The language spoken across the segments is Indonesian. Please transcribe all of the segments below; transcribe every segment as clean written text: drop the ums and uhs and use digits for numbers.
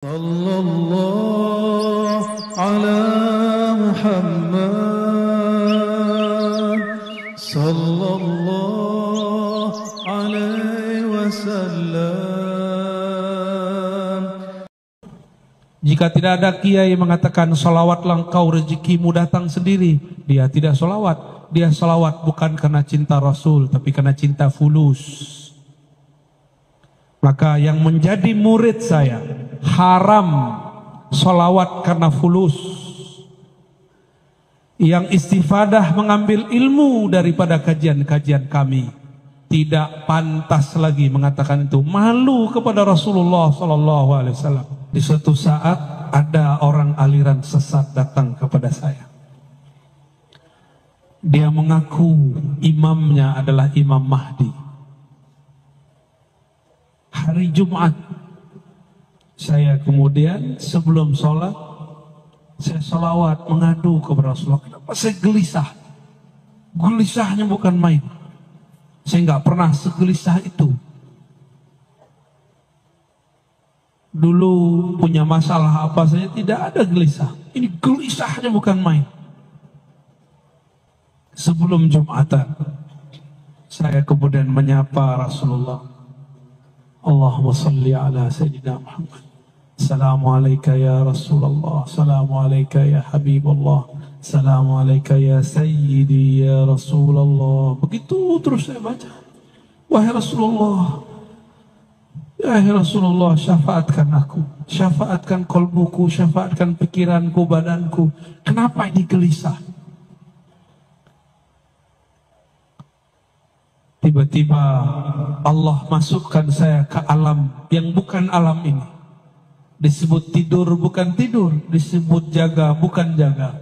Sallallahu ala Muhammad Sallallahu alaihi wasallam. Jika tidak ada kiai mengatakan salawatlah engkau rezekimu datang sendiri, dia tidak salawat. Dia salawat bukan karena cinta Rasul, tapi karena cinta fulus. Maka yang menjadi murid saya haram salawat karena fulus. Yang istifadah mengambil ilmu daripada kajian-kajian kami tidak pantas lagi mengatakan itu. Malu kepada Rasulullah SAW. Di suatu saat ada orang aliran sesat datang kepada saya. Dia mengaku imamnya adalah Imam Mahdi. Hari Jumat saya kemudian sebelum sholat saya sholawat mengadu kepada Rasulullah. Kenapa saya gelisah? Gelisahnya bukan main. Saya nggak pernah segelisah itu. Dulu punya masalah apa saja tidak ada gelisah. Ini gelisahnya bukan main. Sebelum Jumatan saya kemudian menyapa Rasulullah. Allahumma salli ala Sayyidina Muhammad. Assalamualaikum ya Rasulullah. Assalamualaikum ya Habibullah. Assalamualaikum ya Sayyidi ya Rasulullah. Begitu terus saya baca. Wahai Rasulullah, wahai Rasulullah, syafaatkan aku, syafaatkan kolbuku, syafaatkan pikiranku, badanku. Kenapa ini gelisah? Tiba-tiba Allah masukkan saya ke alam yang bukan alam ini. Disebut tidur bukan tidur, disebut jaga bukan jaga.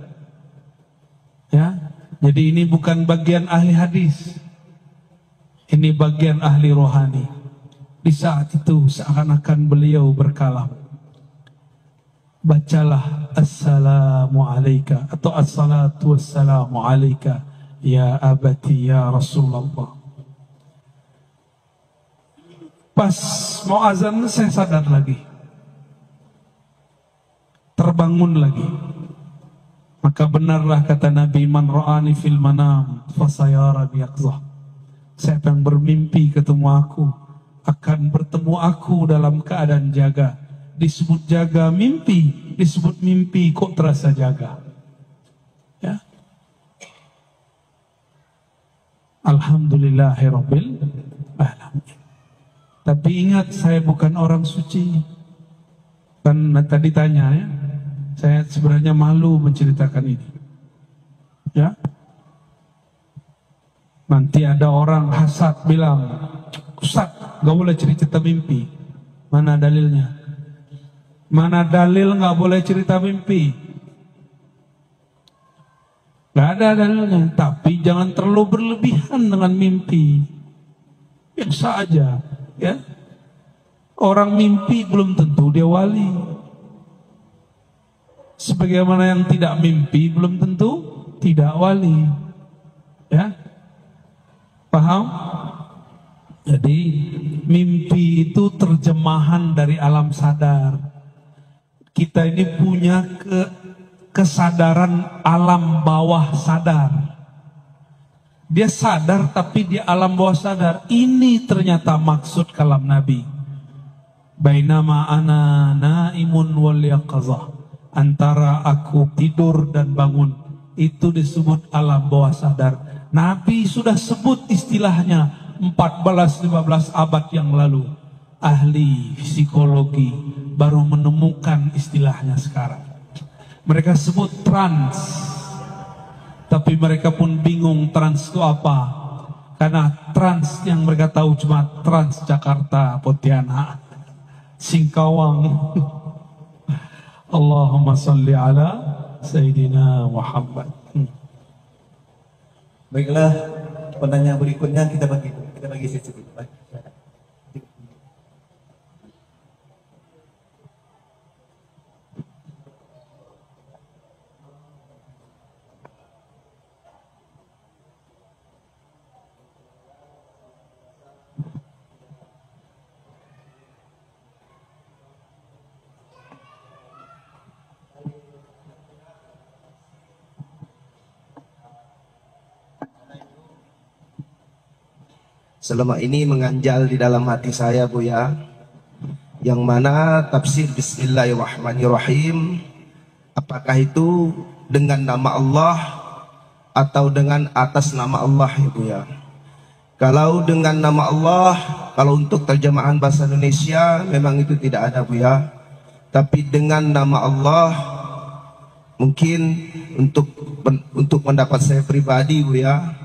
Ya, jadi ini bukan bagian ahli hadis. Ini bagian ahli rohani. Di saat itu seakan-akan beliau berkalam. Bacalah assalamu alayka atau assalatu wassalamu alayka ya abati ya Rasulullah. Pas mau azan saya sadar lagi. Terbangun lagi. Maka benarlah kata Nabi, man ra'ani fil manam fasayarani yaqzah. Siapa yang bermimpi ketemu aku akan bertemu aku dalam keadaan jaga. Disebut jaga mimpi, disebut mimpi kok terasa jaga. Ya. Alhamdulillahirabbil alamin. Tapi ingat, saya bukan orang suci. Kan tadi tanya ya, saya sebenarnya malu menceritakan ini. Ya, nanti ada orang hasad bilang, Ustaz, gak boleh cerita mimpi. Mana dalilnya? Mana dalil gak boleh cerita mimpi? Gak ada dalilnya. Tapi jangan terlalu berlebihan dengan mimpi. Biasa aja. Ya, orang mimpi belum tentu dia wali. Sebagaimana yang tidak mimpi belum tentu tidak wali. Ya, paham? Jadi mimpi itu terjemahan dari alam sadar. Kita ini punya kesadaran alam bawah sadar. Dia sadar tapi di alam bawah sadar. Ini ternyata maksud kalam Nabi. Bainama ana naimun wal yaqazah. Antara aku tidur dan bangun. Itu disebut alam bawah sadar. Nabi sudah sebut istilahnya 14-15 abad yang lalu. Ahli psikologi baru menemukan istilahnya sekarang. Mereka sebut trans. Tapi mereka pun bingung trans itu apa. Karena trans yang mereka tahu cuma Trans Jakarta, Pontianak, Singkawang. Allahumma salli ala Sayyidina Muhammad. Baiklah, penanya berikutnya kita bagi sesi dulu. selama ini mengganjal di dalam hati saya, Buya, yang mana tafsir Bismillahirrahmanirrahim, apakah itu dengan nama Allah atau dengan atas nama Allah, ya Buya? Kalau dengan nama Allah, kalau untuk terjemahan bahasa Indonesia memang itu tidak ada, Buya. Tapi dengan nama Allah, mungkin untuk pendapat saya pribadi, Buya,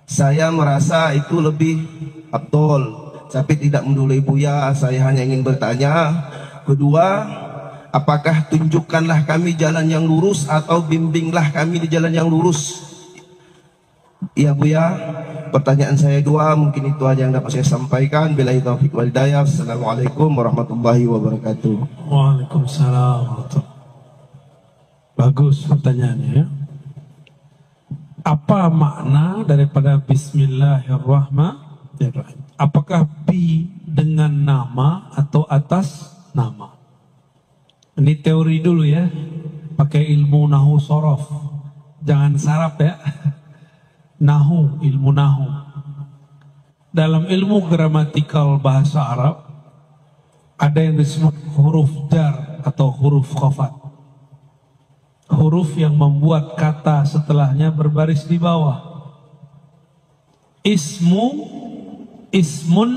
saya merasa itu lebih afdol. Tapi tidak mendului Buya, saya hanya ingin bertanya. Kedua, apakah tunjukkanlah kami jalan yang lurus atau bimbinglah kami di jalan yang lurus? Iya Buya, pertanyaan saya dua, mungkin itu aja yang dapat saya sampaikan. Billahi taufiq wal hidayah. Assalamualaikum warahmatullahi wabarakatuh. Waalaikumsalam warahmatullahi. Bagus pertanyaannya ya. Apa makna daripada Bismillahirrahmanirrahim? Apakah bi dengan nama atau atas nama? Ini teori dulu ya. Pakai ilmu nahu sorof. Jangan sarap ya. Nahu, ilmu nahu. Dalam ilmu gramatikal bahasa Arab ada yang disebut huruf jar atau huruf khafat. Huruf yang membuat kata setelahnya berbaris di bawah. Ismun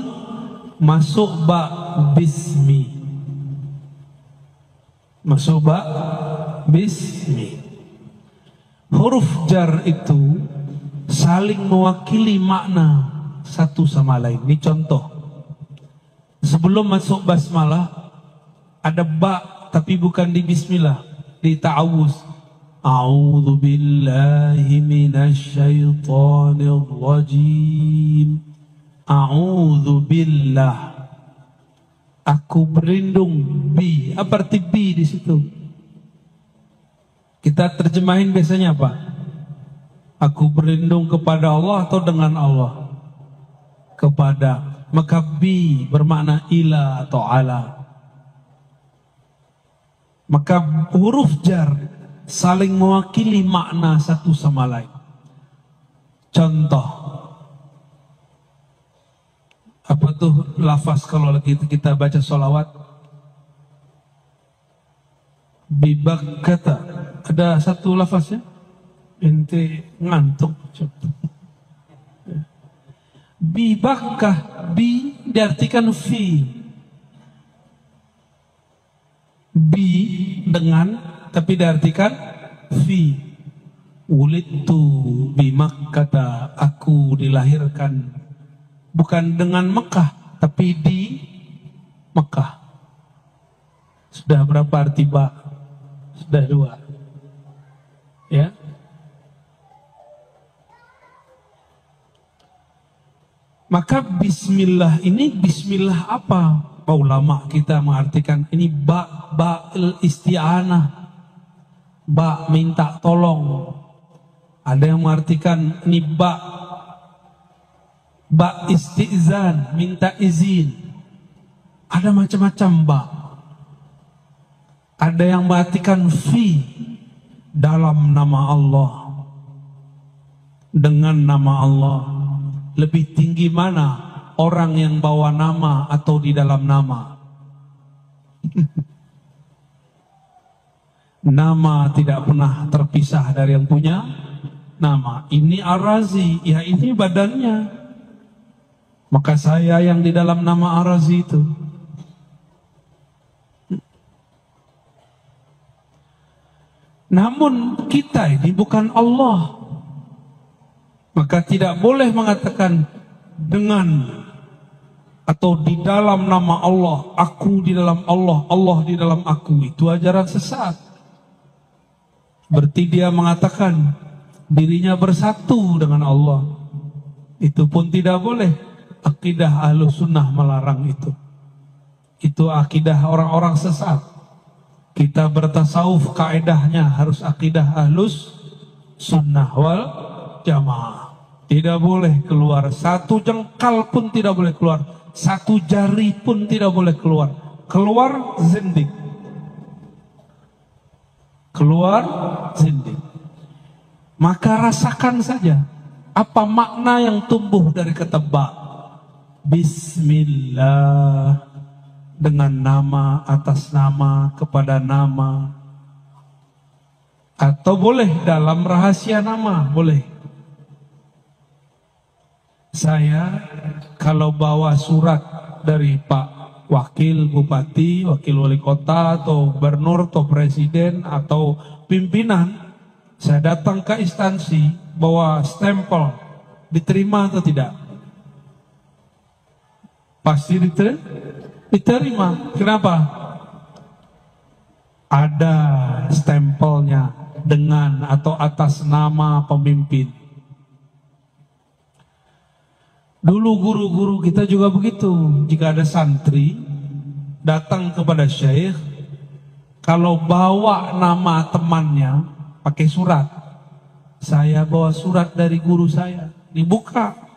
masuk ba bismi. Masuk ba bismi. Huruf jar itu saling mewakili makna satu sama lain. Ini contoh. Sebelum masuk basmalah ada ba tapi bukan di bismillah, di ta'awuz. A'udzu billahi minasyaitonir rajim. A'udzu billah. Aku berlindung bi. Apa arti bi di situ? Kita terjemahin biasanya apa? Aku berlindung kepada Allah atau dengan Allah? Kepada. Maka bi bermakna ila atau ala. Maka huruf jar saling mewakili makna satu sama lain. Contoh. Apa tuh lafaz kalau kita baca sholawat? Bibak kata. Ada satu lafaznya? Ente ngantuk. Bi bakkah, bi diartikan fi. Bi dengan tapi diartikan fi. Wulidtu bi Makkah, aku dilahirkan bukan dengan Mekah tapi di Mekah. Sudah berapa arti ba? Sudah dua. Ya. Maka bismillah ini bismillah apa? Ulama kita mengartikan ini ba'il isti'anah. Ba minta tolong. Ada yang mengartikan ini ba istizan, minta izin. Ada macam-macam ba. Ada yang mengartikan fi, dalam nama Allah. Dengan nama Allah. Lebih tinggi mana orang yang bawa nama atau di dalam nama? Nama tidak pernah terpisah dari yang punya nama. Ini Ar-Razi, ya ini badannya. Maka saya yang di dalam nama Ar-Razi itu. Namun kita ini bukan Allah. Maka tidak boleh mengatakan dengan atau di dalam nama Allah, aku di dalam Allah, Allah di dalam aku. Itu ajaran sesat. Berarti dia mengatakan dirinya bersatu dengan Allah. Itu pun tidak boleh. Akidah Ahlus Sunnah melarang itu. Itu akidah orang-orang sesat. Kita bertasawuf kaedahnya harus akidah Ahlus Sunnah wal Jamaah. Tidak boleh keluar. Satu jengkal pun tidak boleh keluar. Satu jari pun tidak boleh keluar. Keluar zindik. Keluar zindik. Maka rasakan saja apa makna yang tumbuh dari kata ba. Bismillah, dengan nama, atas nama, kepada nama, atau boleh dalam rahasia nama, boleh. Saya kalau bawa surat dari Pak Wakil Bupati, Wakil Wali Kota, atau Gubernur, atau Presiden, atau pimpinan, saya datang ke instansi, bawa stempel, diterima atau tidak? Pasti diterima. Kenapa? Ada stempelnya dengan atau atas nama pemimpin. Dulu guru-guru kita juga begitu. Jika ada santri datang kepada syekh, kalau bawa nama temannya pakai surat, saya bawa surat dari guru saya, dibuka.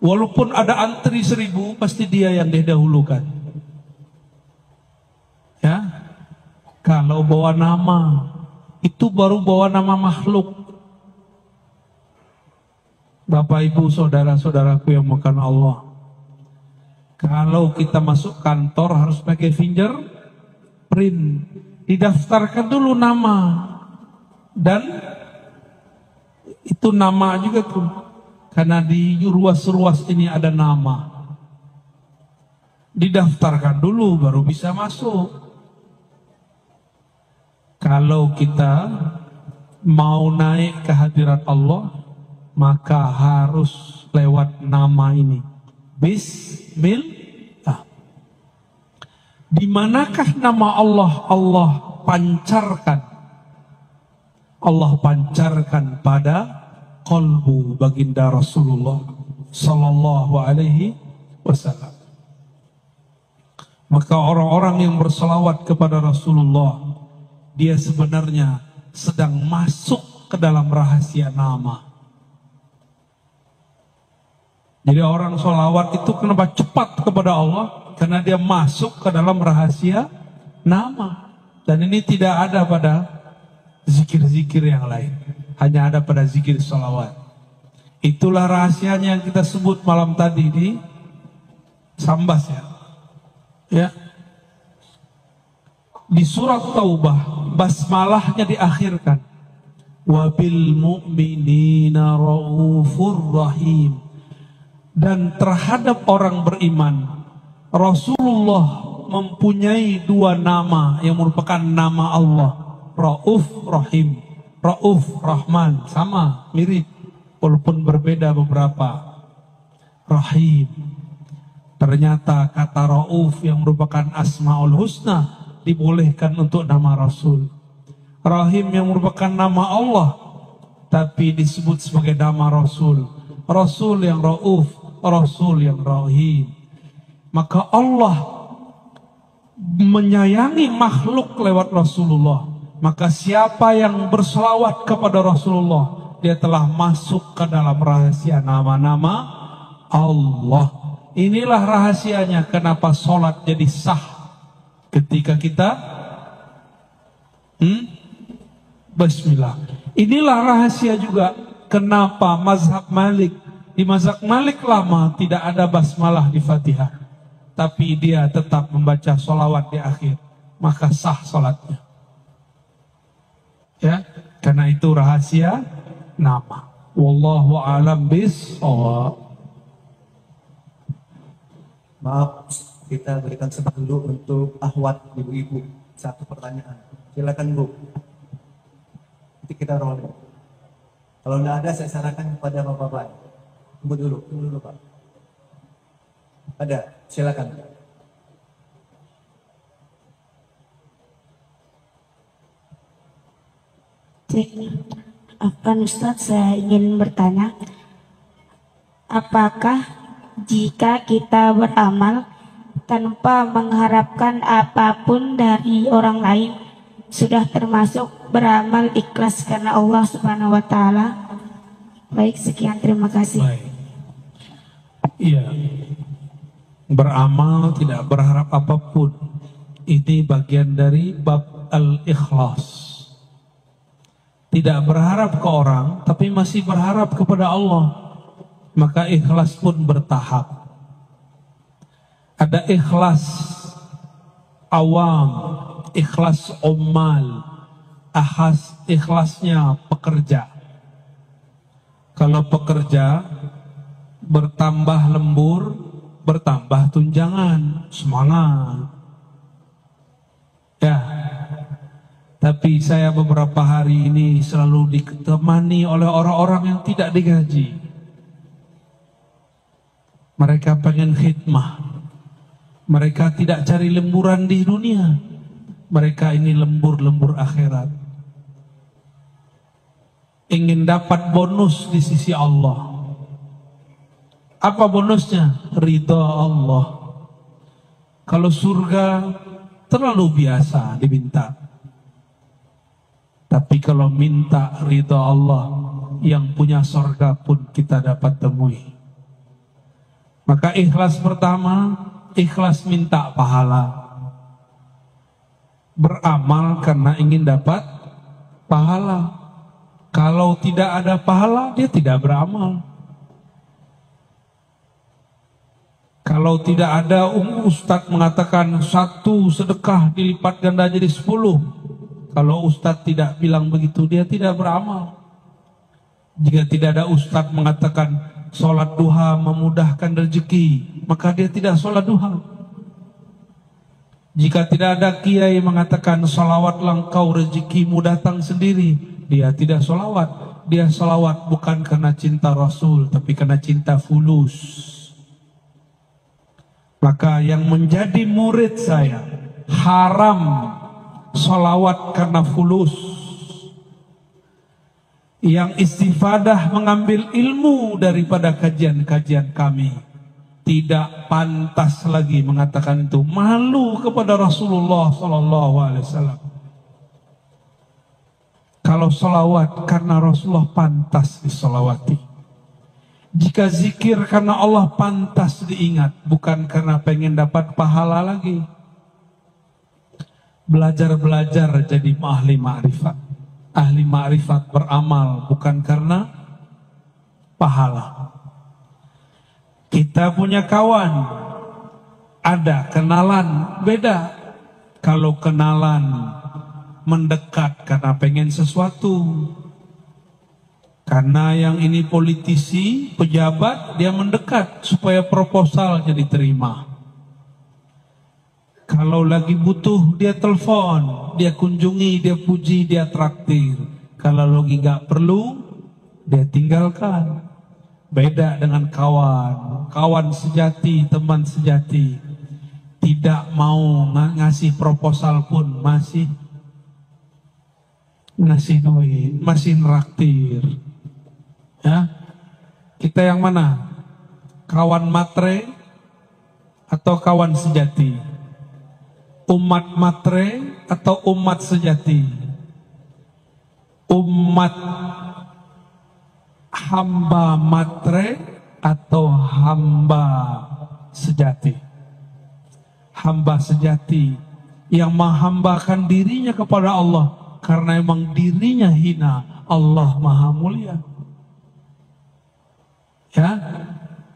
Walaupun ada antri 1000, pasti dia yang didahulukan. Ya, kalau bawa nama, itu baru bawa nama makhluk. Bapak Ibu saudara-saudaraku yang makan Allah, kalau kita masuk kantor harus pakai fingerprint, didaftarkan dulu nama, dan itu nama juga tuh, karena di ruas-ruas ini ada nama, didaftarkan dulu baru bisa masuk. Kalau kita mau naik ke hadirat Allah, maka harus lewat nama ini, Bismillah. Di manakah nama Allah? Allah pancarkan pada qalbu baginda Rasulullah sallallahu alaihi wasallam. Maka orang-orang yang berselawat kepada Rasulullah, dia sebenarnya sedang masuk ke dalam rahasia nama. Jadi orang selawat itu kenapa cepat kepada Allah? Karena dia masuk ke dalam rahasia nama. Dan ini tidak ada pada zikir-zikir yang lain, hanya ada pada zikir salawat. Itulah rahasianya yang kita sebut malam tadi di Sambas ya. Di surat Taubah basmalahnya diakhirkan, wabil mu'minina raufur rahim. Dan terhadap orang beriman, Rasulullah mempunyai 2 nama yang merupakan nama Allah, Rauf Rahim. Rauf, Rahman, sama, mirip, walaupun berbeda beberapa. Rahim, ternyata kata Rauf yang merupakan Asmaul Husna dibolehkan untuk nama Rasul. Rahim yang merupakan nama Allah, tapi disebut sebagai nama Rasul. Rasul yang Rauf, Rasul yang Rahim. Maka Allah menyayangi makhluk lewat Rasulullah. Maka siapa yang berselawat kepada Rasulullah, dia telah masuk ke dalam rahasia nama-nama Allah. Inilah rahasianya kenapa sholat jadi sah ketika kita Bismillah. Inilah rahasia juga kenapa mazhab Malik, di mazhab Malik lama tidak ada basmalah di Fatihah, tapi dia tetap membaca sholawat di akhir, maka sah sholatnya. Ya, karena itu rahasia nama. Wallahu a'lam bishawab. Maaf, kita berikan sebentar dulu untuk ahwat ibu-ibu. 1 pertanyaan. Silakan Bu. Nanti kita rolling. Kalau tidak ada, saya sarankan kepada bapak-bapak. Tunggu dulu Pak. Ada, silakan. Afwan Ustadz, saya ingin bertanya, apakah jika kita beramal tanpa mengharapkan apapun dari orang lain sudah termasuk beramal ikhlas karena Allah Subhanahu wa taala? Baik, sekian, terima kasih. Baik. Iya. Beramal tidak berharap apapun. Ini bagian dari bab al-ikhlas. Tidak berharap ke orang, tapi masih berharap kepada Allah. Maka ikhlas pun bertahap. Ada ikhlas awam, ikhlas ummal, ikhlasnya pekerja. Kalau pekerja bertambah lembur, bertambah tunjangan, semangat. Ya, tapi saya beberapa hari ini selalu ditemani oleh orang-orang yang tidak digaji. Mereka pengen khidmah. Mereka tidak cari lemburan di dunia. Mereka ini lembur-lembur akhirat. Ingin dapat bonus di sisi Allah. Apa bonusnya? Ridha Allah. Kalau surga terlalu biasa diminta. Tapi kalau minta ridha Allah, yang punya surga pun kita dapat temui. Maka ikhlas pertama, ikhlas minta pahala. Beramal karena ingin dapat pahala. Kalau tidak ada pahala, dia tidak beramal. Kalau tidak ada ustadz mengatakan 1 sedekah dilipat ganda jadi 10. Kalau ustadz tidak bilang begitu, dia tidak beramal. Jika tidak ada ustadz mengatakan sholat duha memudahkan rezeki, maka dia tidak sholat duha. Jika tidak ada kiai mengatakan sholawatlah engkau rezekimu datang sendiri, dia tidak sholawat. Dia sholawat bukan karena cinta Rasul, tapi karena cinta fulus. Maka yang menjadi murid saya haram sholawat karena fulus. Yang istifadah mengambil ilmu daripada kajian-kajian kami, tidak pantas lagi mengatakan itu. Malu kepada Rasulullah SAW. Kalau sholawat karena Rasulullah pantas disolawati. Jika zikir karena Allah pantas diingat, bukan karena pengen dapat pahala lagi. Belajar-belajar jadi ahli ma'rifat. Ahli ma'rifat beramal bukan karena pahala. Kita punya kawan, ada kenalan, beda. Kalau kenalan mendekat karena pengen sesuatu. Karena yang ini politisi, pejabat, dia mendekat supaya proposalnya diterima. Kalau lagi butuh, dia telepon, dia kunjungi, dia puji, dia traktir. Kalau lagi gak perlu, dia tinggalkan. Beda dengan kawan. Kawan sejati, teman sejati. Tidak mau ngasih proposal pun masih ngasih duit, masih neraktir. Ya, kita yang mana? Kawan matre atau kawan sejati? Umat matre atau umat sejati? Umat hamba matre atau hamba sejati? Hamba sejati yang menghambakan dirinya kepada Allah karena emang dirinya hina, Allah maha mulia. Ya,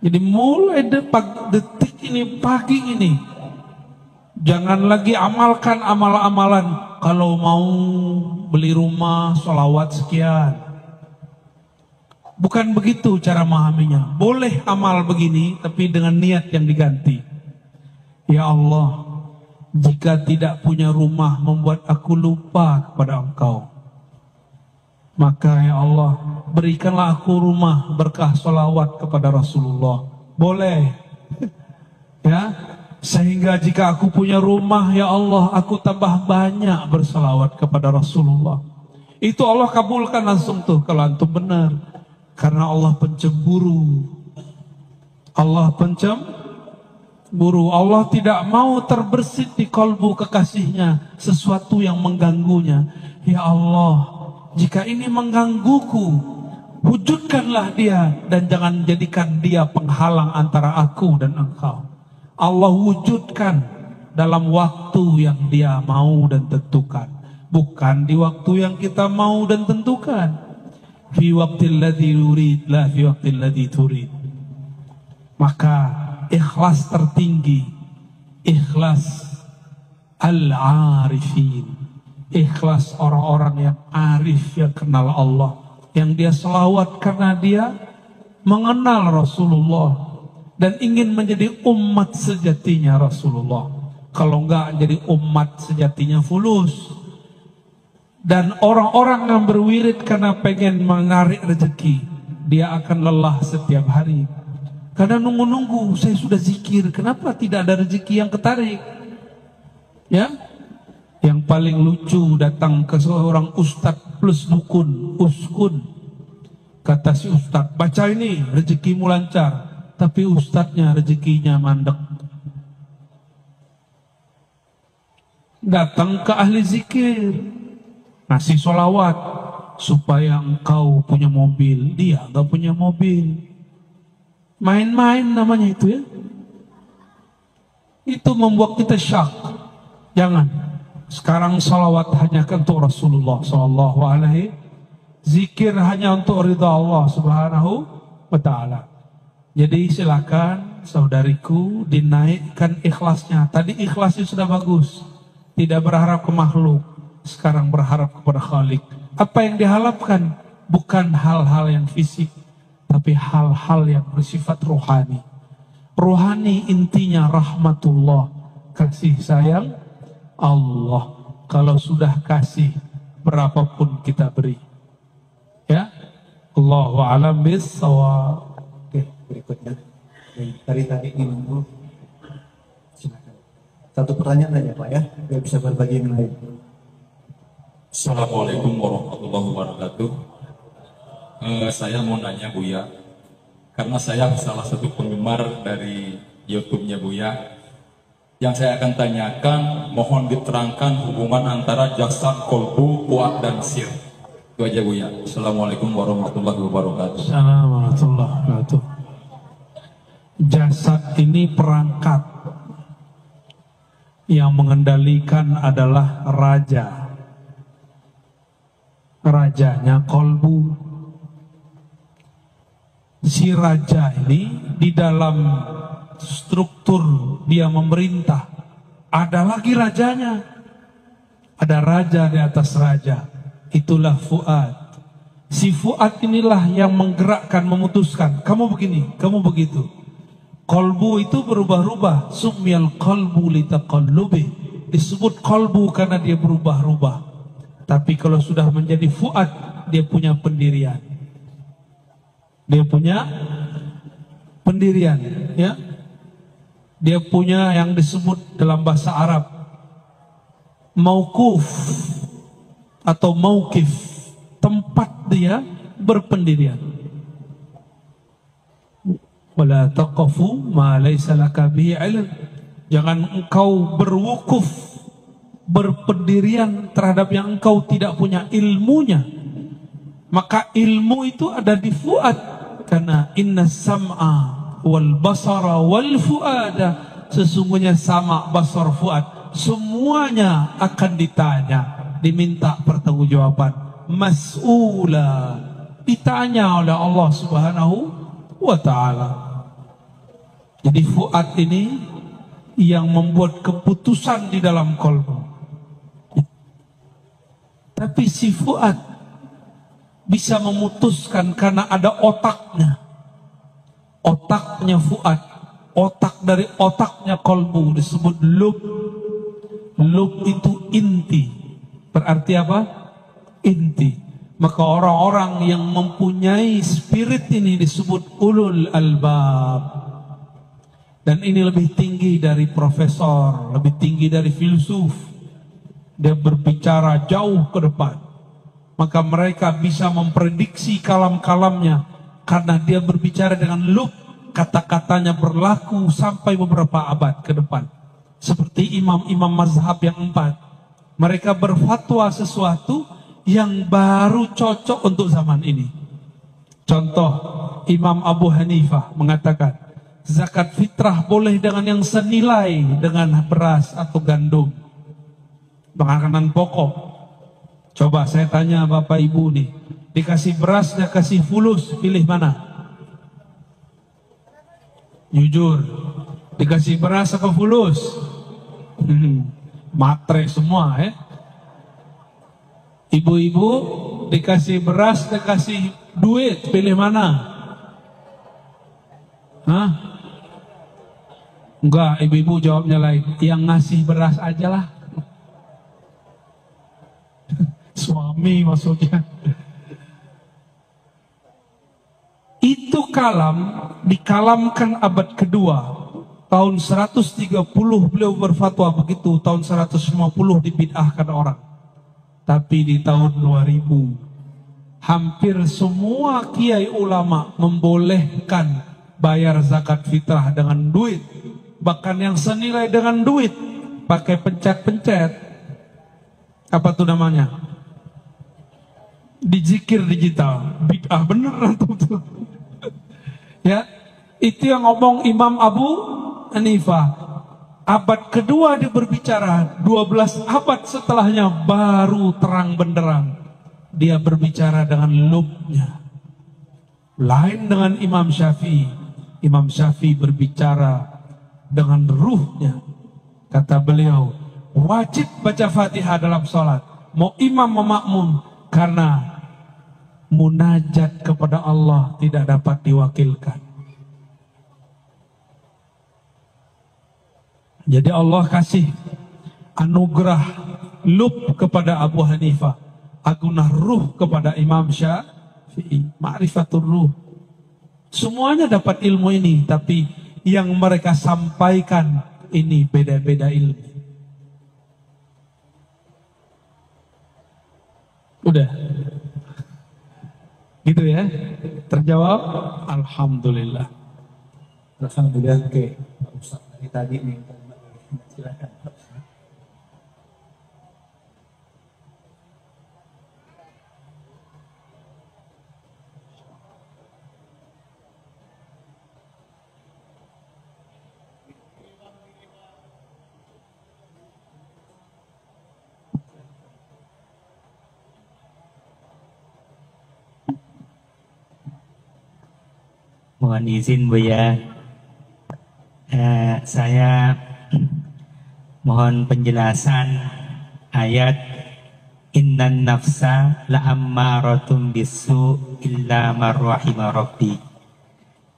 jadi mulai detik ini, pagi ini, jangan lagi amalkan amal-amalan. Kalau mau beli rumah, sholawat sekian. Bukan begitu cara memahaminya. Boleh amal begini, tapi dengan niat yang diganti. Ya Allah, jika tidak punya rumah membuat aku lupa kepada Engkau, maka ya Allah, berikanlah aku rumah berkah sholawat kepada Rasulullah. Boleh. Ya, sehingga jika aku punya rumah, ya Allah, aku tambah banyak bersalawat kepada Rasulullah. Itu Allah kabulkan langsung tuh kalau antum benar. Karena Allah pencemburu. Allah pencemburu. Allah tidak mau terbersit di kalbu kekasihnya sesuatu yang mengganggunya. Ya Allah, jika ini menggangguku, wujudkanlah dia dan jangan jadikan dia penghalang antara aku dan engkau. Allah wujudkan dalam waktu yang dia mau dan tentukan, bukan di waktu yang kita mau dan tentukan. Fi waqtil ladzi yurid, la fi waqtil ladzi turid. Maka ikhlas tertinggi ikhlas al-arifin, ikhlas orang-orang yang arif, yang kenal Allah, yang dia selawat karena dia mengenal Rasulullah dan ingin menjadi umat sejatinya Rasulullah. Kalau enggak jadi umat sejatinya fulus. Dan orang-orang yang berwirid karena pengen menarik rezeki, dia akan lelah setiap hari. Karena nunggu-nunggu, saya sudah zikir, kenapa tidak ada rezeki yang ketarik? Ya, yang paling lucu datang ke seorang ustadz plus dukun, uskun. Kata si ustadz, baca ini rezekimu lancar. Tapi ustadznya rezekinya mandek. Datang ke ahli zikir, ngasih sholawat supaya engkau punya mobil, dia nggak punya mobil. Main-main namanya itu ya. Itu membuat kita syak. Jangan. Sekarang salawat hanya untuk Rasulullah sallallahu alaihi, zikir hanya untuk ridha Allah subhanahu wa ta'ala. Jadi silakan saudariku dinaikkan ikhlasnya. Tadi ikhlasnya sudah bagus, tidak berharap ke makhluk, sekarang berharap kepada Khalik. Apa yang diharapkan bukan hal-hal yang fisik, tapi hal-hal yang bersifat rohani. Rohani intinya rahmatullah, kasih sayang Allah. Kalau sudah kasih, berapapun kita beri. Ya, Allahu a'lam bissawab. Oke, berikutnya dari tadi nunggu. Silakan. Satu pertanyaan aja Pak ya, biar bisa berbagi yang lain. Assalamualaikum warahmatullahi wabarakatuh. Saya mau nanya Buya, karena saya salah satu penggemar dari YouTube-nya Buya. Yang saya akan tanyakan, mohon diterangkan hubungan antara jasad, kolbu, fuad, dan sir. Itu aja Buya. Assalamualaikum warahmatullahi wabarakatuh. Assalamualaikum warahmatullahi wabarakatuh. Jasad ini perangkat, yang mengendalikan adalah raja. Rajanya kolbu. Si raja ini di dalam struktur dia memerintah, ada lagi rajanya. Ada raja di atas raja. Itulah fuad. Si fuad inilah yang menggerakkan, memutuskan. Kamu begini, kamu begitu. Kolbu itu berubah-ubah. Sumyal kolbu litaqallubi. Disebut kolbu karena dia berubah-ubah. Tapi kalau sudah menjadi fuad, dia punya pendirian. Dia punya pendirian, ya. Dia punya yang disebut dalam bahasa Arab mauquf atau mauqif, tempat dia berpendirian. Wala taqafu ma laysa laka bihi ilm. Jangan engkau berwukuf, berpendirian terhadap yang engkau tidak punya ilmunya. Maka ilmu itu ada di fuad. Karena inna sam'a wal basara wal fuada, sesungguhnya sama, basar, fuad, semuanya akan ditanya, diminta pertanggungjawaban. Mas'ula, ditanya oleh Allah subhanahu wa ta'ala. Jadi fuad ini yang membuat keputusan di dalam qalbu. Tapi si fuad bisa memutuskan karena ada otaknya. Otaknya fuad, otak dari otaknya kolbu disebut lub. Lub itu inti. Berarti apa? Inti. Maka orang-orang yang mempunyai spirit ini disebut ulul albab. Dan ini lebih tinggi dari profesor, lebih tinggi dari filsuf. Dia berbicara jauh ke depan. Maka mereka bisa memprediksi kalam-kalamnya karena dia berbicara dengan lub, kata-katanya berlaku sampai beberapa abad ke depan. Seperti imam-imam mazhab yang 4, mereka berfatwa sesuatu yang baru cocok untuk zaman ini. Contoh, Imam Abu Hanifah mengatakan zakat fitrah boleh dengan yang senilai dengan beras atau gandum, makanan pokok. Coba saya tanya Bapak Ibu nih, dikasih beras dan kasih fulus, pilih mana? Jujur, dikasih beras apa fulus? Matre semua ya. Ibu-ibu dikasih beras, dikasih duit, pilih mana? Hah? Enggak, ibu-ibu jawabnya lain. Yang ngasih beras aja lah. Suami maksudnya. Itu kalam dikalamkan abad kedua. Tahun 130 beliau berfatwa begitu. Tahun 150 dibid'ahkan orang. Tapi di tahun 2000 hampir semua kiai ulama membolehkan bayar zakat fitrah dengan duit. Bahkan yang senilai dengan duit. Pakai pencet-pencet. Apa tuh namanya? Dijikir digital. Bid'ah bener tuh. Ya, itu yang ngomong Imam Abu Hanifah. Abad kedua dia berbicara, 12 abad setelahnya baru terang benderang. Dia berbicara dengan lubnya. Lain dengan Imam Syafi'i. Imam Syafi'i berbicara dengan ruhnya. Kata beliau, wajib baca Fatihah dalam sholat. Mau imam mau makmum. Karena munajat kepada Allah tidak dapat diwakilkan. Jadi Allah kasih anugerah lub kepada Abu Hanifah, agunah ruh kepada Imam Syafi'i, ma'rifatul ruh. Semuanya dapat ilmu ini, tapi yang mereka sampaikan ini beda-beda ilmu. Udah. Gitu ya. Terjawab? Alhamdulillah. Alhamdulillah. Oke. Pak Ustaz dari tadi nih. Silakan. Mohon izin Buya, saya mohon penjelasan ayat innan nafsa la'ammaratun bisu illa marrahima rabbi.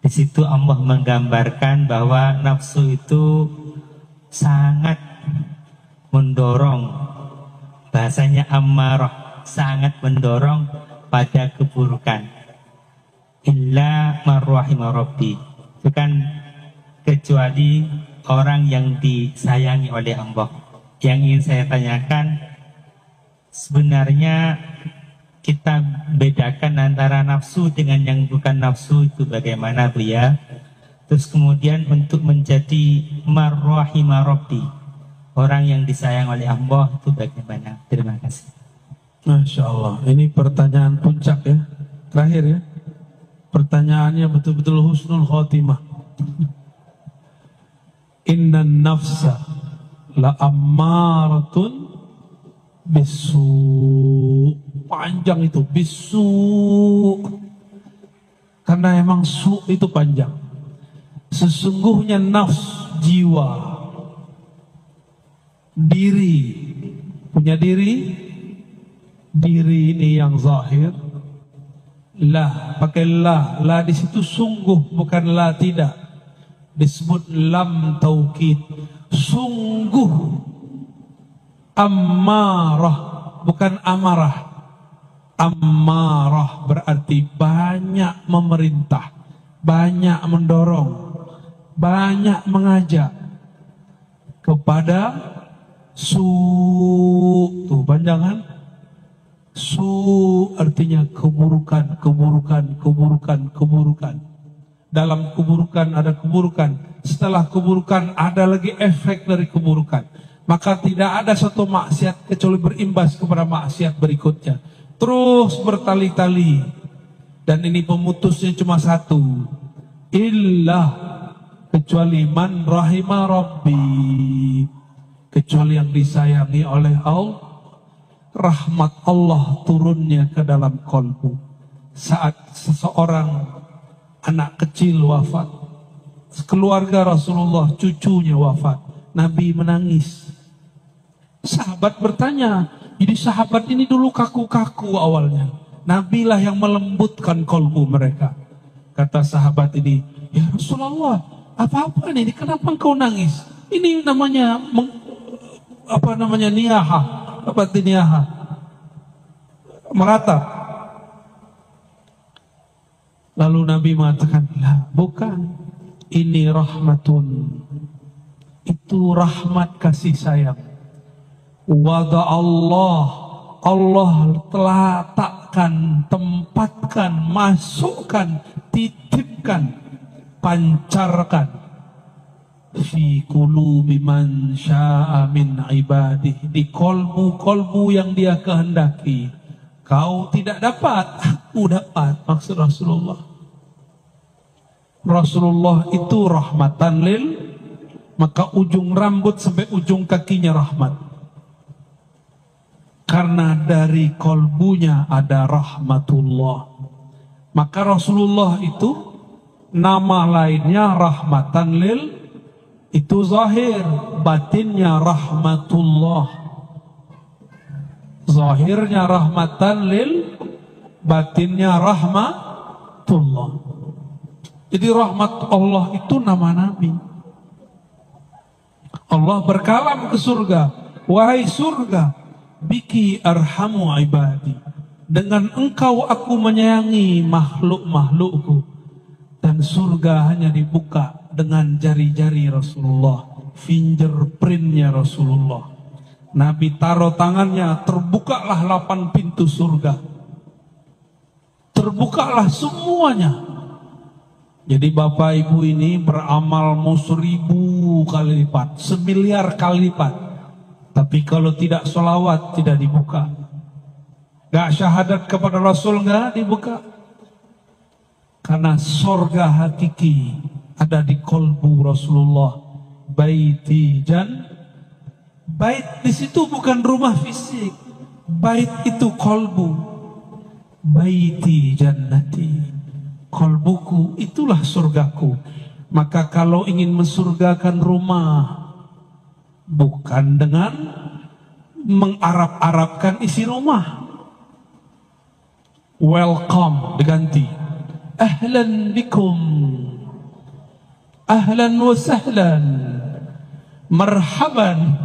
Di situ Allah menggambarkan bahwa nafsu itu sangat mendorong, bahasanya ammarah, sangat mendorong pada keburukan. Illa marrahima rabbi, itu kan kecuali orang yang disayangi oleh Allah. Yang ingin saya tanyakan, sebenarnya kita bedakan antara nafsu dengan yang bukan nafsu itu bagaimana Bu ya? Terus kemudian untuk menjadi marrahima rabbi, orang yang disayang oleh Allah itu bagaimana? Terima kasih. Masya Allah, ini pertanyaan puncak ya, terakhir ya. Pertanyaannya betul-betul husnul khotimah. Innan nafsa la ammaratun bisu. Panjang itu, bisu. Karena emang su itu panjang. Sesungguhnya nafs, jiwa, diri, punya diri. Diri ini yang zahir. Lah, pakai la di situ sungguh, bukan la tidak. Disebut lam taukid, sungguh. Ammarah, bukan amarah. Ammarah berarti banyak memerintah, banyak mendorong, banyak mengajak kepada su. Tuh panjang kan? Su artinya keburukan, keburukan, keburukan, keburukan. Dalam keburukan ada keburukan. Setelah keburukan ada lagi efek dari keburukan. Maka tidak ada satu maksiat kecuali berimbas kepada maksiat berikutnya. Terus bertali-tali. Dan ini pemutusnya cuma satu. Illah, kecuali man rahima rabbi, kecuali yang disayangi oleh Allah. Rahmat Allah turunnya ke dalam kolbu. Saat seseorang anak kecil wafat, keluarga Rasulullah cucunya wafat, Nabi menangis. Sahabat bertanya, jadi sahabat ini dulu kaku-kaku awalnya. Nabi lah yang melembutkan kolbu mereka. Kata sahabat ini, ya Rasulullah, apa-apa ini? Kenapa engkau nangis? Ini namanya niyaha. Apa itu niyaha? Meratap. Lalu Nabi mengatakan, lah bukan. Ini rahmatun. Itu rahmat kasih sayang. Wada Allah telah letakkan, tempatkan, masukkan, titipkan, pancarkan fi qulubi man syaa min ibadih, di kolbu-kolbu yang dia kehendaki. Kau tidak dapat, aku dapat. Maksud Rasulullah. Rasulullah itu rahmatan lil, maka ujung rambut sampai ujung kakinya rahmat. Karena dari kolbunya ada rahmatullah. Maka Rasulullah itu nama lainnya rahmatan lil, itu zahir, batinnya rahmatullah. Zahirnya rahmatan lil, batinnya rahmatullah. Jadi rahmat Allah itu nama Nabi. Allah berkalam ke surga, wahai surga, biki arhamu ibadi, dengan engkau aku menyayangi makhluk-makhlukku. Dan surga hanya dibuka dengan jari-jari Rasulullah, fingerprintnya Rasulullah. Nabi taruh tangannya, terbukalah 8 pintu surga, terbukalah semuanya. Jadi bapak ibu ini beramal mau 1000 kali lipat, 1.000.000 kali lipat. Tapi kalau tidak sholawat tidak dibuka. Gak syahadat kepada Rasul gak dibuka. Karena surga hakiki ada di kolbu Rasulullah. Baiti bait di situ bukan rumah fisik. Bait itu kolbu. Baiti jannati. Kolbuku itulah surgaku. Maka kalau ingin mensurgakan rumah, bukan dengan mengarab-arabkan isi rumah. Welcome diganti. Ahlan bikum. Ahlan wa sahlan. Marhaban.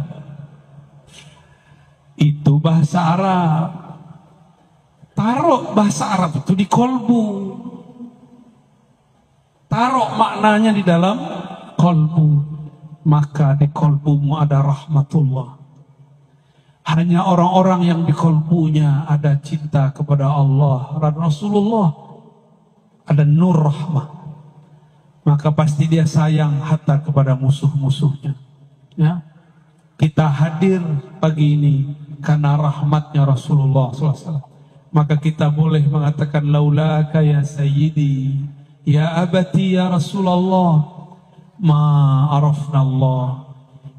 Itu bahasa Arab. Taruh bahasa Arab itu di kolbu. Taruh maknanya di dalam kolbu. Maka di kolbumu ada rahmatullah. Hanya orang-orang yang di kolbunya ada cinta kepada Allah dan Rasulullah, ada nur rahmah, maka pasti dia sayang hatta kepada musuh-musuhnya. Ya, kita hadir pagi ini karena rahmatnya Rasulullah SAW. Maka kita boleh mengatakan laulaka ya sayyidi, ya abati ya Rasulullah, ma arafna Allah.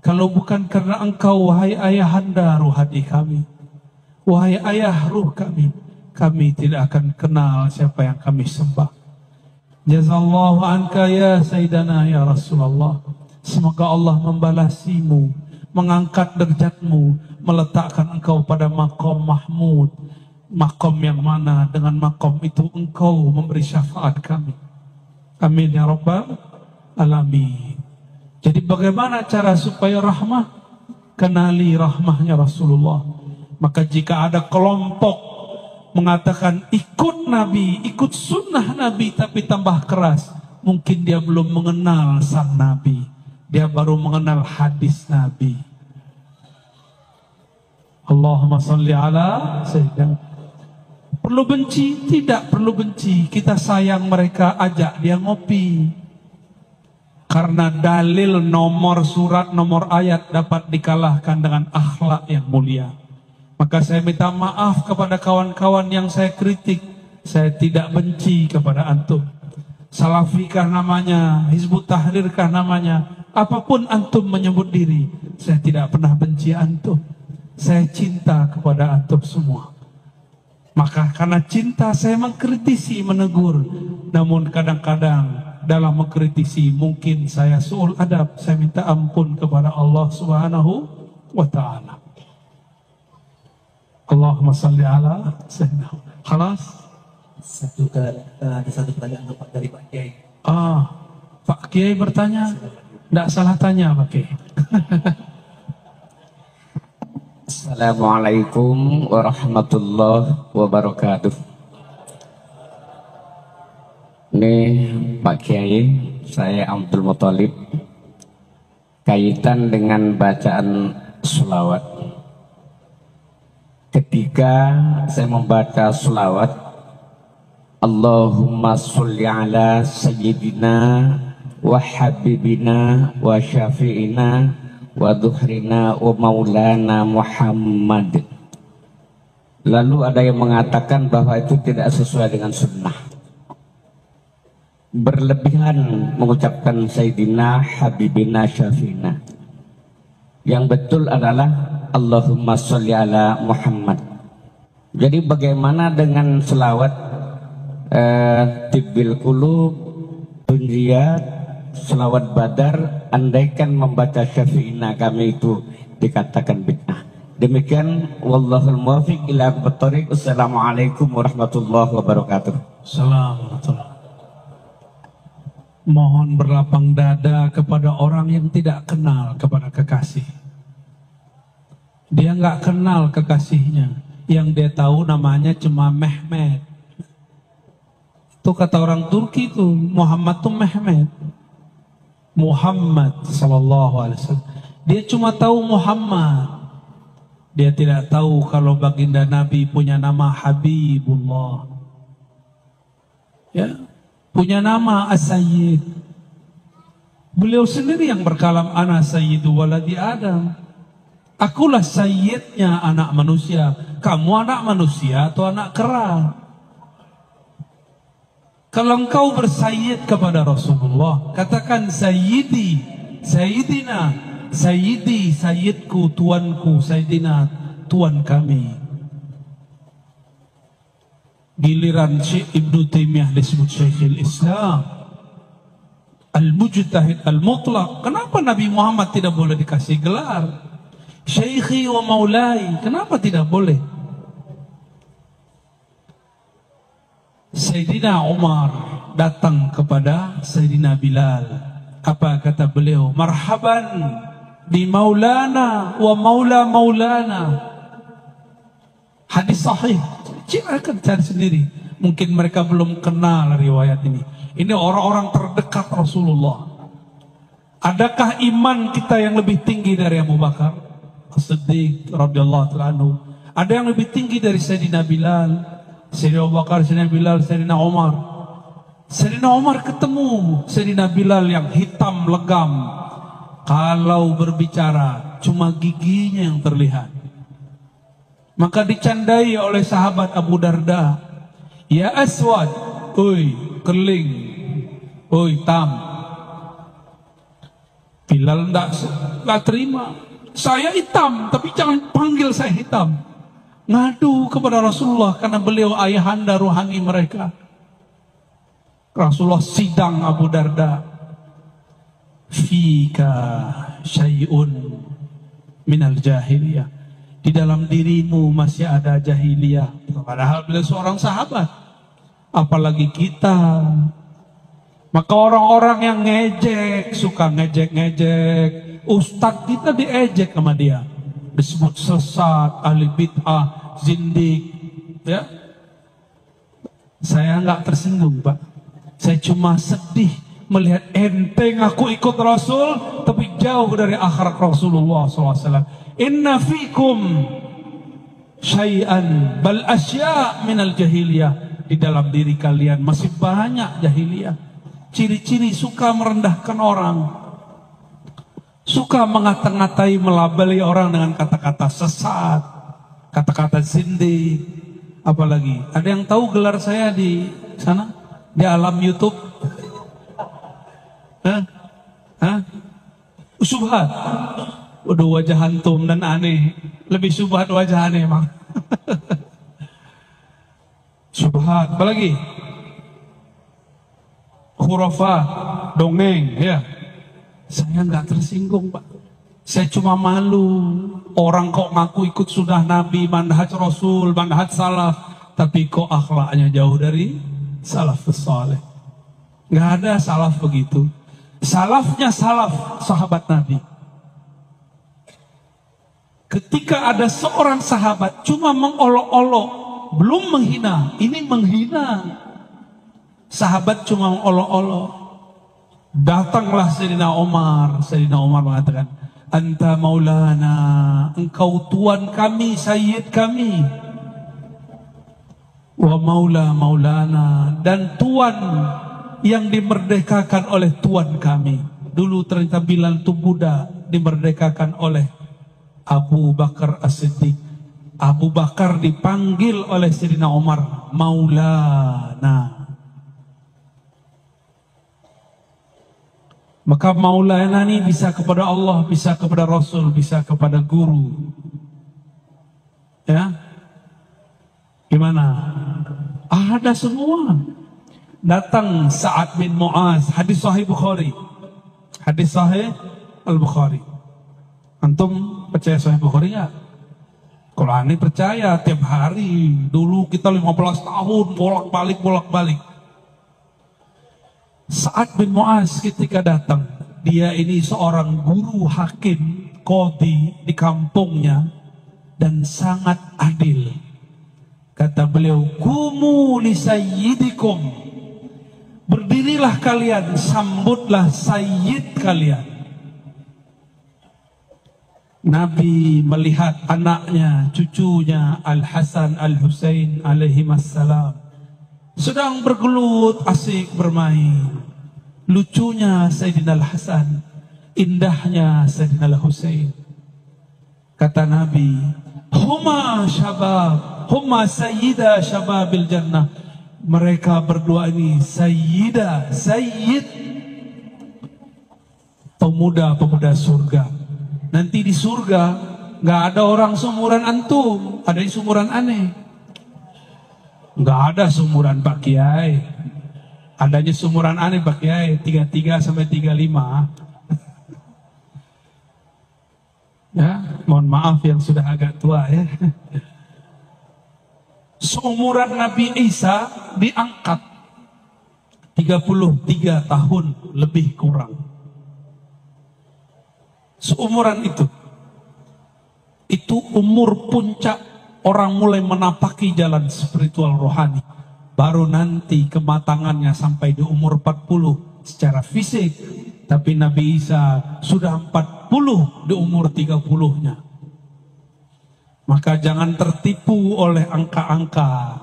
Kalau bukan karena engkau, wahai ayahanda ruh hati kami, wahai ayah ruh kami, kami tidak akan kenal siapa yang kami sembah. Jazallahu anka ya Sayyidana ya Rasulullah. Semoga Allah membalasimu, mengangkat derajatmu, meletakkan engkau pada makom mahmud. Makom yang mana dengan makom itu engkau memberi syafaat kami. Amin ya Rabbal Alamin. Jadi bagaimana cara supaya rahmah? Kenali rahmahnya Rasulullah. Maka jika ada kelompok mengatakan ikut Nabi, ikut sunnah Nabi, tapi tambah keras, mungkin dia belum mengenal sang Nabi. Dia baru mengenal hadis Nabi. Allahumma salli ala Sayyidina. Perlu benci? Tidak perlu benci. Kita sayang mereka, ajak dia ngopi. Karena dalil nomor surat, nomor ayat dapat dikalahkan dengan akhlak yang mulia. Maka saya minta maaf kepada kawan-kawan yang saya kritik. Saya tidak benci kepada antum. Salafikah namanya, Hizbut Tahrirkah namanya, apapun antum menyebut diri, saya tidak pernah benci antum. Saya cinta kepada antum semua. Maka karena cinta saya mengkritisi, menegur. Namun kadang-kadang dalam mengkritisi mungkin saya su'ul adab, saya minta ampun kepada Allah Subhanahu wa ta'ala. Allahumma salli ala sayyidina. Khalas? Ada satu pertanyaan dari Pak Kiai. Pak Kiai bertanya. Tidak salah tanya Pak Kiai. Assalamualaikum warahmatullahi wabarakatuh. Ini Pak Kiai, saya Abdul Muthalib. Kaitan dengan bacaan sholawat. Ketika saya membaca sholawat, Allahumma sholli ala sayyidina wa habibina wa syafi'ina wa dhuhrina wa maulana Muhammad. Lalu ada yang mengatakan bahwa itu tidak sesuai dengan sunnah. Berlebihan mengucapkan sayyidina, habibina, syafi'ina. Yang betul adalah Allahumma sholli ala Muhammad. Jadi bagaimana dengan selawat tibbil qulub, tunjiyat, selawat badar, andaikan membaca syafi'ina kami itu dikatakan bid'ah. Demikian, wallahul muwaffiq ila aqwamit thoriq. Assalamualaikum warahmatullahi wabarakatuh. Assalamualaikum. Mohon berlapang dada kepada orang yang tidak kenal kepada kekasih. Dia nggak kenal kekasihnya. Yang dia tahu namanya cuma Mehmet. Itu kata orang Turki itu, Muhammad itu Mehmet. Muhammad sallallahu alaihi wasallam. Dia cuma tahu Muhammad. Dia tidak tahu kalau baginda Nabi punya nama Habibullah. Ya. Punya nama As-Sayyid. Beliau sendiri yang berkalam, ana sayyidu waladi Adam. Akulah sayyidnya anak manusia. Kamu anak manusia atau anak kera? Kalau engkau bersayyid kepada Rasulullah, katakan sayyidi, sayyidina, sayyidi, sayyidku, tuanku, sayyidina, tuan kami. Giliran Syekh Ibnu Taimiyah disebut Syekhul Islam, Al-Mujtahid Al-Mutlaq. Kenapa Nabi Muhammad tidak boleh dikasih gelar Syekhi wa Maulai? Kenapa tidak boleh? Sayyidina Umar datang kepada Sayyidina Bilal. Apa kata beliau? Marhaban bi maulana wa maula maulana. Hadis sahih. Silakan cari sendiri. Mungkin mereka belum kenal riwayat ini. Ini orang-orang terdekat Rasulullah. Adakah iman kita yang lebih tinggi dari Abu Bakar As-Siddiq radhiyallahu ta'ala anhu? Ada yang lebih tinggi dari Sayyidina Bilal, Sayyidina Abu Bakar, Sayyidina Bilal, Sayyidina Umar. Sayyidina Umar ketemu Sayyidina Bilal yang hitam legam. Kalau berbicara cuma giginya yang terlihat. Maka dicandai oleh sahabat Abu Darda. Ya Aswad, oi keling, oi tam. Bilal tidak terima. Saya hitam, tapi jangan panggil saya hitam. Ngadu kepada Rasulullah karena beliau ayahanda ruhani mereka. Rasulullah sidang Abu Darda. Fika syai'un minal jahiliyah. Di dalam dirimu masih ada jahiliyah. Padahal beliau seorang sahabat. Apalagi kita. Maka orang-orang yang ngejek, suka ngejek-ngejek. Ustadz kita diejek sama dia. Disebut sesat, ahli bid'ah, zindik. Ya. Saya nggak tersinggung, Pak. Saya cuma sedih melihat enteng aku ikut Rasul, tapi jauh dari akhlak Rasulullah SAW. Inna fikum syai'an bal asya' minal jahiliyah. Di dalam diri kalian masih banyak jahiliyah. Ciri-ciri suka merendahkan orang, suka mengata-ngatai, melabeli orang dengan kata-kata sesat, kata-kata zindik. Apalagi ada yang tahu gelar saya di sana, di alam YouTube? Subhat. Waduh, wajah hantum dan aneh. Lebih subhat wajah aneh emang. Subhat. Apalagi? Khurafat, dongeng, ya. Saya nggak tersinggung, Pak. Saya cuma malu, orang kok ngaku ikut sunnah Nabi, manhaj Rasul, manhaj salaf, tapi kok akhlaknya jauh dari salafus saleh. Nggak ada salaf begitu. Salafnya salaf sahabat Nabi. Ketika ada seorang sahabat cuma mengolok-olok, belum menghina, ini menghina. Sahabat cuma mengolok-olok. Datanglah Sayyidina Umar. Sayyidina Umar mengatakan, Anta maulana, engkau tuan kami, sayyid kami. Wa maulana, dan tuan yang dimerdekakan oleh tuan kami. Dulu ternyata Bilal itu budak, dimerdekakan oleh Abu Bakar As-Siddiq. Abu Bakar dipanggil oleh Sayyidina Umar maulana. Maka maulana ini bisa kepada Allah, bisa kepada Rasul, bisa kepada guru. Ya, gimana? Ada semua. Datang Sa'ad bin Mu'az, hadis Sahih Bukhari, hadis Sahih Al-Bukhari. Antum percaya Sahih Bukhari ya? Kalau aneh percaya tiap hari. Dulu kita 15 tahun bolak-balik. Sa'ad bin Mu'az ketika datang, dia ini seorang guru hakim qadhi di kampungnya dan sangat adil. Kata beliau, "Qumu li sayyidikum." Berdirilah kalian, sambutlah sayyid kalian. Nabi melihat anaknya, cucunya Al-Hasan Al-Husain alaihimassalam sedang bergelut asik bermain. Lucunya Sayyidina Al-Hasan, indahnya Sayyidina Al-Husain. Kata Nabi, huma syabab, huma sayyida syababil jannah. Mereka berdua ini sayyida, sayyid, pemuda-pemuda surga. Nanti di surga nggak ada orang seumuran antum, ada yang seumuran aneh. Nggak ada seumuran Pak Kiai. Adanya seumuran aneh Pak Kiai, 33 sampai 35. Ya, mohon maaf yang sudah agak tua ya. Seumuran Nabi Isa diangkat 33 tahun lebih kurang. Seumuran itu umur puncak orang mulai menapaki jalan spiritual rohani. Baru nanti kematangannya sampai di umur 40 secara fisik. Tapi Nabi Isa sudah 40 di umur 30-nya. Maka jangan tertipu oleh angka-angka.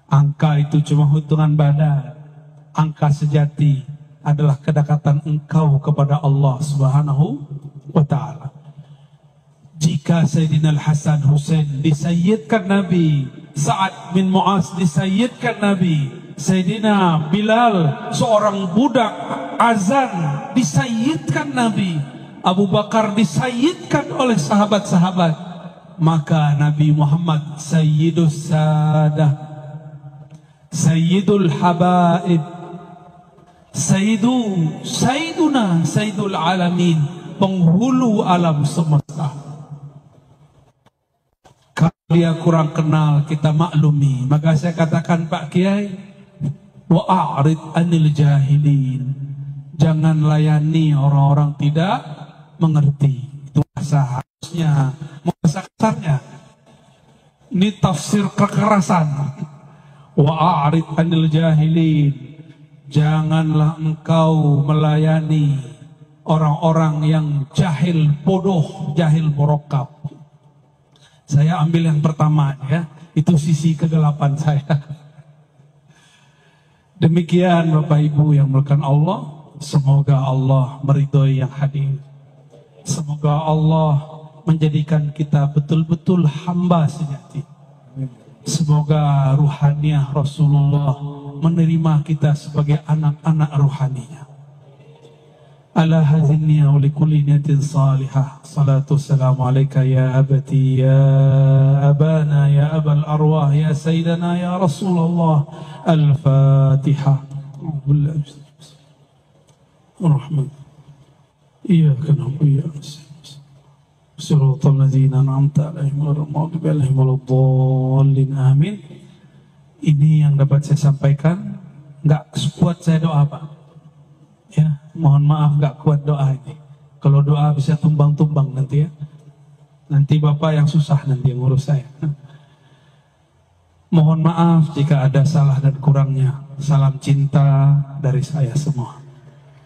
Angka itu cuma hitungan badan. Angka sejati adalah kedekatan engkau kepada Allah Subhanahu wa ta'ala. Jika Sayyidina Al-Hasan Husain disayyidkan Nabi, Sa'ad bin Mu'az disayyidkan Nabi, Sayyidina Bilal seorang budak azan disayyidkan Nabi, Abu Bakar disayyidkan oleh sahabat-sahabat, maka Nabi Muhammad Sayyidus Sadah, Sayyidul Habaib, Sayyiduna, Sayyidul Alamin, penghulu alam semesta. Dia kurang kenal, kita maklumi. Maka saya katakan Pak Kiai, wa'arid anil jahilin. Jangan layani orang-orang tidak mengerti. Itu seharusnya, bahasa kasarnya. Ini tafsir kekerasan. Wa'arid anil jahilin. Janganlah engkau melayani orang-orang yang jahil bodoh, jahil borokap. Saya ambil yang pertama ya, itu sisi kegelapan saya. Demikian Bapak Ibu yang melakukan Allah, semoga Allah meridhoi yang hadir. Semoga Allah menjadikan kita betul-betul hamba sejati. Semoga ruhaniah Rasulullah menerima kita sebagai anak-anak ruhaninya. Ala hadhihi wa likulli niyatin salihah. Salatu wassalamu alayka ya abati ya abana ya abal arwah ya sayyidana ya Rasulullah. Al-Fatihah. Rahman. Iyyaka na'budu wa iyyaka nasta'in. Siratal ladzina an'amta 'alaihim ghairil maghdubi 'alaihim waladdallin. Amin. Ini yang dapat saya sampaikan. Nggak kuat saya doa, Pak. Ya, mohon maaf nggak kuat doa ini. Kalau doa bisa tumbang-tumbang nanti ya. Nanti Bapak yang susah nanti yang ngurus saya. Mohon maaf jika ada salah dan kurangnya. Salam cinta dari saya semua.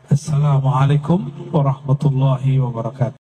Assalamualaikum warahmatullahi wabarakatuh.